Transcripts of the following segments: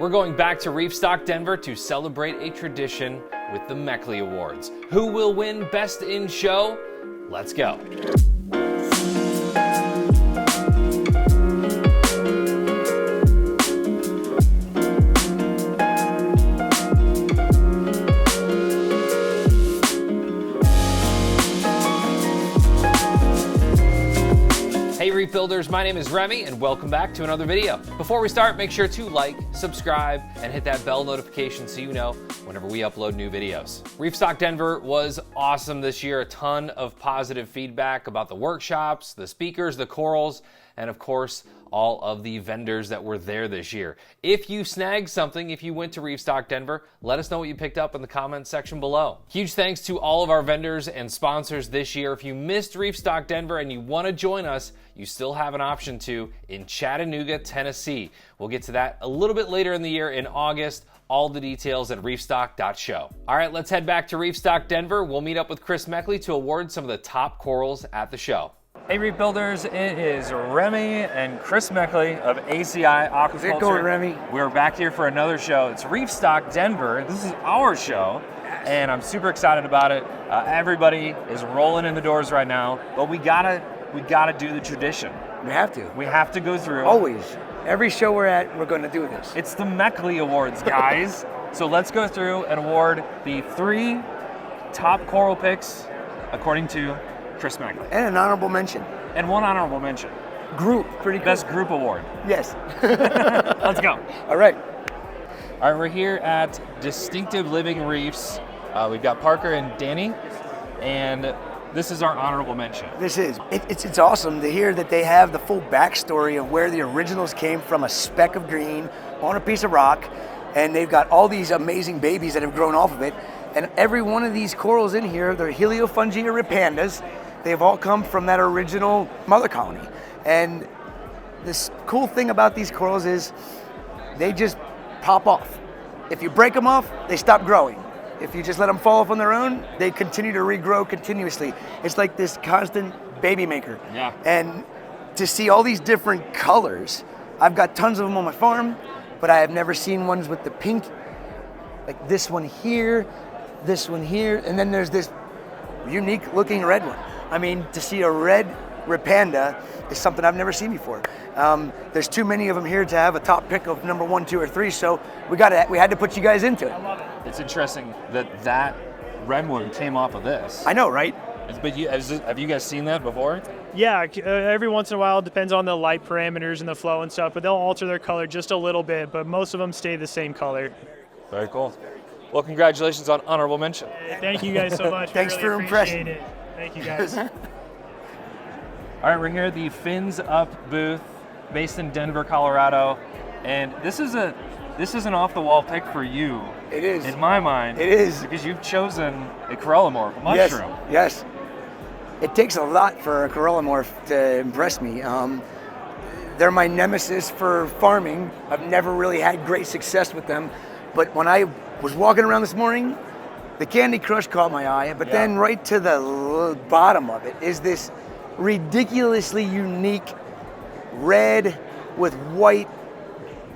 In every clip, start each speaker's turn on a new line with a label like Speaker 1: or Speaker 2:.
Speaker 1: We're going back to Reefstock Denver to celebrate a tradition with the Meckley Awards. Who will win Best in Show? Let's go. Hey Reef Builders, my name is Remy and welcome back to another video. Before we start, make sure to like, subscribe, and hit that bell notification so you know whenever we upload new videos. Reefstock Denver was awesome this year. A ton of positive feedback about the workshops, the speakers, the corals, and of course, all of the vendors that were there this year. If you snagged something, if you went to Reefstock Denver, let us know what you picked up in the comments section below. Huge thanks to all of our vendors and sponsors this year. If you missed Reefstock Denver and you want to join us, you still have an option to in Chattanooga, Tennessee. We'll get to that a little bit later in the year in August. All the details at reefstock.show. All right, let's head back to Reefstock Denver. We'll meet up with Chris Meckley to award some of the top corals at the show.
Speaker 2: Hey Reef Builders, it is Remy and Chris Meckley of ACI Aquaculture.
Speaker 3: How's it going, Remy?
Speaker 2: We're back here for another show. It's Reefstock Denver. This is our show, and I'm super excited about it. Everybody is rolling in the doors right now, but we gotta do the tradition.
Speaker 3: We have to.
Speaker 2: We have to go through.
Speaker 3: Always. Every show we're at, we're going to do this.
Speaker 2: It's the Meckley Awards, guys. So let's go through and award the 3 top coral picks according to Chris Meckley.
Speaker 3: And an honorable mention.
Speaker 2: And 1 honorable mention.
Speaker 3: Group. Pretty cool.
Speaker 2: Best group award.
Speaker 3: Yes.
Speaker 2: Let's go.
Speaker 3: All right.
Speaker 2: All right, we're here at Distinctive Living Reefs. We've got Parker and Danny, and this is our honorable mention.
Speaker 3: This is. It's awesome to hear that they have the full backstory of where the originals came from, a speck of green on a piece of rock, and they've got all these amazing babies that have grown off of it. And every one of these corals in here, they're Heliofungia ripandas. They've all come from that original mother colony. And this cool thing about these corals is they just pop off. If you break them off, they stop growing. If you just let them fall off on their own, they continue to regrow continuously. It's like this constant baby maker.
Speaker 2: Yeah.
Speaker 3: And to see all these different colors, I've got tons of them on my farm, but I have never seen ones with the pink, like this one here, and then there's this unique looking red one. I mean, to see a red ripanda is something I've never seen before. There's too many of them here to have a top pick of number 1, 2, or 3, so we had to put you guys into it.
Speaker 2: I love it. It's interesting that red one came off of this.
Speaker 3: I know, right?
Speaker 2: But have you guys seen that before?
Speaker 4: Yeah, every once in a while, it depends on the light parameters and the flow and stuff, but they'll alter their color just a little bit, but most of them stay the same color.
Speaker 2: Very cool. Well, congratulations on honorable mention.
Speaker 4: Thank you guys so much.
Speaker 3: Thanks
Speaker 4: really
Speaker 3: for impressing.
Speaker 4: it. Thank you guys.
Speaker 2: All right, we're here at the Fins Up booth, based in Denver, Colorado, and this is an off-the-wall pick for you.
Speaker 3: It is.
Speaker 2: In my mind.
Speaker 3: It is.
Speaker 2: Because you've chosen a corallimorph mushroom.
Speaker 3: Yes. It takes a lot for a corallimorph to impress me. They're my nemesis for farming. I've never really had great success with them, but when I was walking around this morning, the Candy Crush caught my eye, but then right to the bottom of it is this ridiculously unique red with white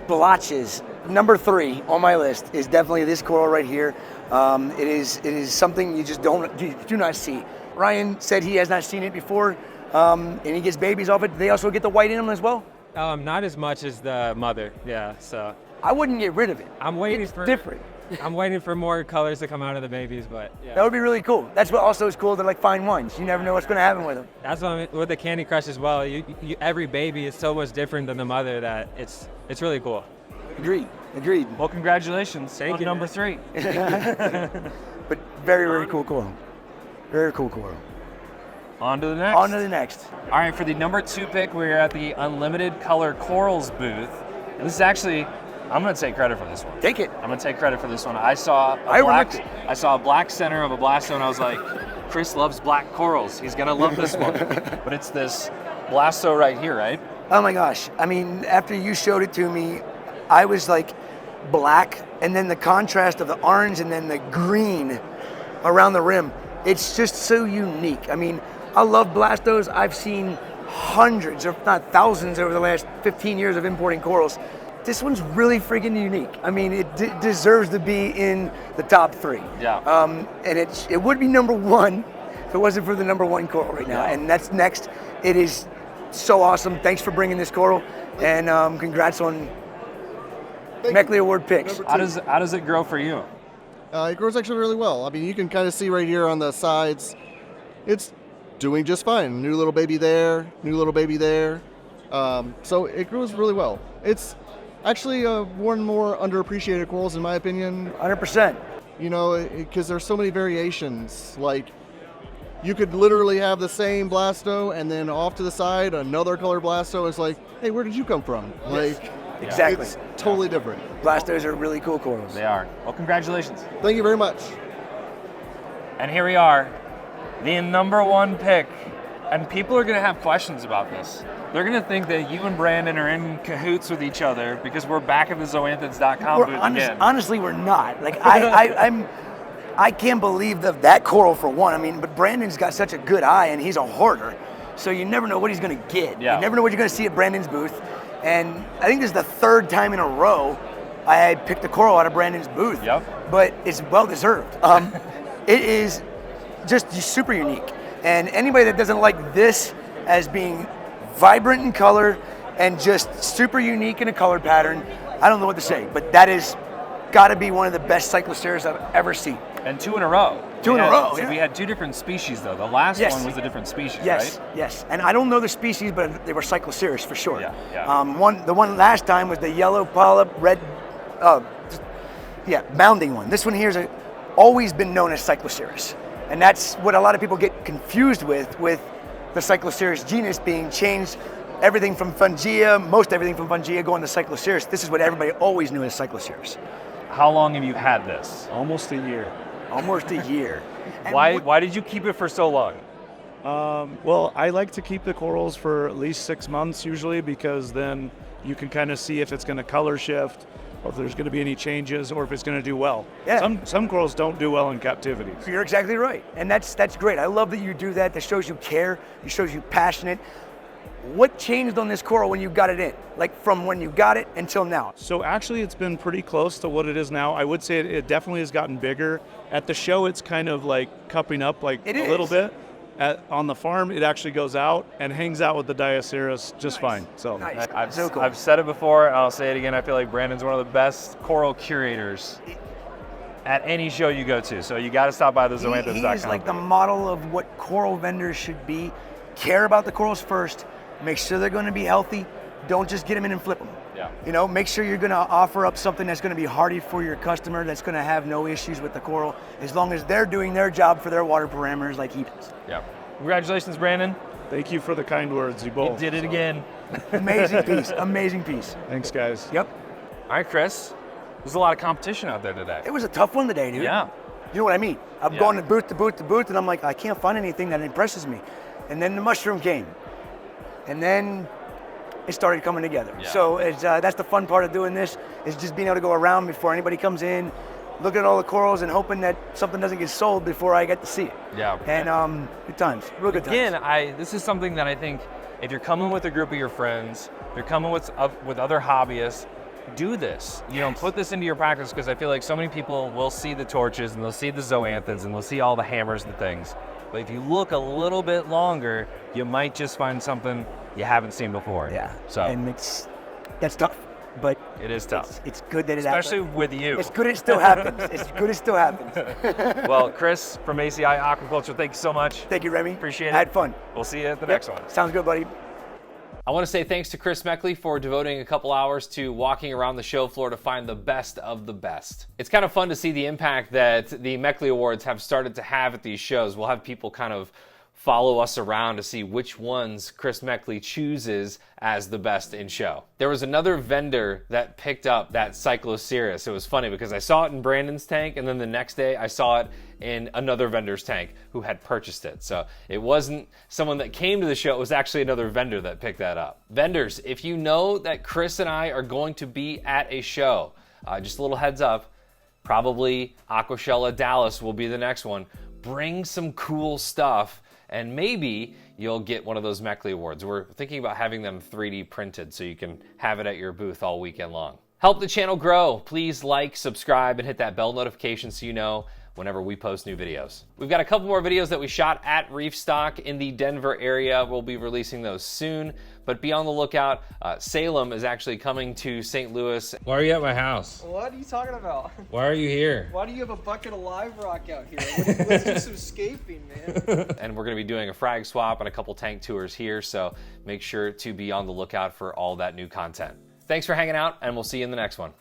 Speaker 3: blotches. Number 3 on my list is definitely this coral right here. It is something you just do not see. Ryan said he has not seen it before, and he gets babies off it. They also get the white in them as well?
Speaker 5: Not as much as the mother, yeah, so.
Speaker 3: I wouldn't get rid of it.
Speaker 5: It's
Speaker 3: different.
Speaker 5: I'm waiting for more colors to come out of the babies, but yeah.
Speaker 3: That would be really cool. That's what also is cool. They're like fine wines. You never know what's going to happen with them.
Speaker 5: That's what I mean, with the Candy Crush as well. Every baby is so much different than the mother that it's really cool.
Speaker 3: Agreed.
Speaker 2: Well, congratulations.
Speaker 5: Thank you.
Speaker 2: Number 3.
Speaker 3: But very cool coral. Very cool coral.
Speaker 2: On to the next.
Speaker 3: On to the next.
Speaker 2: All right, for the number 2 pick, we're at the Unlimited Color Corals booth. And this is actually, I'm going to take credit for this one.
Speaker 3: Take it.
Speaker 2: I'm going to take credit for this one. I saw a black center of a blastone. I was like, Chris loves black corals. He's going to love this one. But it's this blasto right here, right?
Speaker 3: Oh my gosh. I mean, after you showed it to me, I was like black, and then the contrast of the orange and then the green around the rim. It's just so unique. I mean, I love blastos. I've seen hundreds, if not thousands, over the last 15 years of importing corals. this one's really freaking unique. I mean, it deserves to be in the top 3.
Speaker 2: Yeah.
Speaker 3: And it would be number 1 if it wasn't for the number 1 coral right now.
Speaker 2: Yeah.
Speaker 3: And that's next. It is so awesome. Thanks for bringing this coral, and congrats on Meckley Award picks.
Speaker 2: How does it grow for you?
Speaker 6: It grows actually really well. I mean, you can kind of see right here on the sides, it's doing just fine. New little baby there, new little baby there. So it grows really well. It's actually one more underappreciated corals in my opinion.
Speaker 3: 100%.
Speaker 6: You know, because there's so many variations. Like, you could literally have the same blasto and then off to the side another color blasto. It's like, hey, where did you come from? Like,
Speaker 3: Exactly.
Speaker 6: it's totally different.
Speaker 3: Blastos are really cool corals.
Speaker 2: They are. Well, congratulations.
Speaker 6: Thank you very much.
Speaker 2: And here we are, the number 1 pick. And people are going to have questions about this. They're going to think that you and Brandon are in cahoots with each other because we're back at the zoanthids.com booth again.
Speaker 3: Honestly, we're not. Like, I can't believe that coral for one. I mean, but Brandon's got such a good eye, and he's a hoarder. So you never know what he's going to get.
Speaker 2: Yeah.
Speaker 3: You never know what you're going to see at Brandon's booth. And I think this is the 3rd time in a row I picked a coral out of Brandon's booth.
Speaker 2: Yep.
Speaker 3: But it's well deserved. It is just super unique. And anybody that doesn't like this as being vibrant in color and just super unique in a color pattern, I don't know what to say. But that is got to be one of the best cycloceras I've ever seen.
Speaker 2: And 2 in a row.
Speaker 3: Two in a row,
Speaker 2: So
Speaker 3: yeah.
Speaker 2: we had 2 different species, though. The last
Speaker 3: Yes.
Speaker 2: one was a different species,
Speaker 3: Yes,
Speaker 2: right?
Speaker 3: yes. And I don't know the species, but they were cycloceras for sure.
Speaker 2: Yeah, yeah.
Speaker 3: The one last time was the yellow polyp, mounding one. This one here has always been known as cycloceras. And that's what a lot of people get confused with the cycloceras genus being changed. Everything from Fungia, most everything from Fungia going to cycloceras. This is what everybody always knew as cycloceras.
Speaker 2: How long have you had this?
Speaker 7: Almost a year.
Speaker 3: Almost a year. And
Speaker 2: Why did you keep it for so long?
Speaker 7: Well, I like to keep the corals for at least 6 months usually, because then you can kind of see if it's going to color shift, or if there's going to be any changes, or if it's going to do well.
Speaker 3: Yeah.
Speaker 7: Some corals don't do well in captivity.
Speaker 3: You're exactly right. And that's great. I love that you do that. That shows you care. It shows you passionate. What changed on this coral when you got it in? Like from when you got it until now?
Speaker 7: So actually it's been pretty close to what it is now. I would say it definitely has gotten bigger. At the show it's kind of like cupping up like
Speaker 3: It
Speaker 7: a little
Speaker 3: is.
Speaker 7: bit. On the farm it actually goes out and hangs out with the Dioceras just fine. So
Speaker 3: Nice.
Speaker 2: I've,
Speaker 3: So cool.
Speaker 2: I've said it before, and I'll say it again. I feel like Brandon's one of the best coral curators at any show you go to. So you got to stop by the
Speaker 3: He
Speaker 2: zoanthids.com.
Speaker 3: is like the model of what coral vendors should be. Care about the corals first. Make sure they're going to be healthy. Don't just get them in and flip them.
Speaker 2: Yeah.
Speaker 3: You know, make sure you're going to offer up something that's going to be hardy for your customer, that's going to have no issues with the coral, as long as they're doing their job for their water parameters like he does.
Speaker 2: Yeah. Congratulations, Brandon.
Speaker 7: thank you for the kind words, you both.
Speaker 2: You did it again.
Speaker 3: Amazing piece. Amazing piece.
Speaker 7: Thanks guys.
Speaker 3: Yep.
Speaker 2: All right, Chris. There's a lot of competition out there today.
Speaker 3: It was a tough one today, dude.
Speaker 2: Yeah.
Speaker 3: You know what I mean? I'm
Speaker 2: Yeah.
Speaker 3: going to booth to booth to booth, and I'm like, I can't find anything that impresses me. And then the mushroom came. And then it started coming together.
Speaker 2: Yeah.
Speaker 3: So that's the fun part of doing this, is just being able to go around before anybody comes in, look at all the corals and hoping that something doesn't get sold before I get to see it.
Speaker 2: Yeah.
Speaker 3: And good times, real good times.
Speaker 2: Again, this is something that I think if you're coming with a group of your friends, if you're coming with other hobbyists, do this. You know, put this into your practice, because I feel like so many people will see the torches and they'll see the zoanthids and they'll see all the hammers and things. But if you look a little bit longer, you might just find something you haven't seen before.
Speaker 3: Yeah.
Speaker 2: So
Speaker 3: And that's tough, but
Speaker 2: it is tough,
Speaker 3: it's good that it
Speaker 2: especially
Speaker 3: happens.
Speaker 2: with you.
Speaker 3: It's good it still happens. It's good it still happens.
Speaker 2: Well, Chris from ACI Aquaculture, thank you so much.
Speaker 3: Thank you, Remy.
Speaker 2: Appreciate it.
Speaker 3: I had fun.
Speaker 2: We'll see you at the next one.
Speaker 3: Sounds good, buddy.
Speaker 1: I want to say thanks to Chris Meckley for devoting a couple hours to walking around the show floor to find the best of the best. It's kind of fun to see the impact that the Meckley Awards have started to have at these shows. We'll have people kind of follow us around to see which ones Chris Meckley chooses as the best in show. There was another vendor that picked up that Cycloceras. It was funny because I saw it in Brandon's tank, and then the next day I saw it in another vendor's tank who had purchased it. So it wasn't someone that came to the show, it was actually another vendor that picked that up. Vendors, if you know that Chris and I are going to be at a show, just a little heads up, probably Aquashella Dallas will be the next one. Bring some cool stuff and maybe you'll get one of those Meckley Awards. We're thinking about having them 3D printed so you can have it at your booth all weekend long. Help the channel grow. Please like, subscribe, and hit that bell notification so you know whenever we post new videos. We've got a couple more videos that we shot at Reefstock in the Denver area. We'll be releasing those soon, but be on the lookout. Salem is actually coming to St. Louis.
Speaker 2: Why are you at my house?
Speaker 8: What are you talking about?
Speaker 2: Why are you here?
Speaker 8: Why do you have a bucket of live rock out here? Let's do some scaping, man.
Speaker 1: And we're gonna be doing a frag swap and a couple tank tours here, so make sure to be on the lookout for all that new content. Thanks for hanging out, and we'll see you in the next one.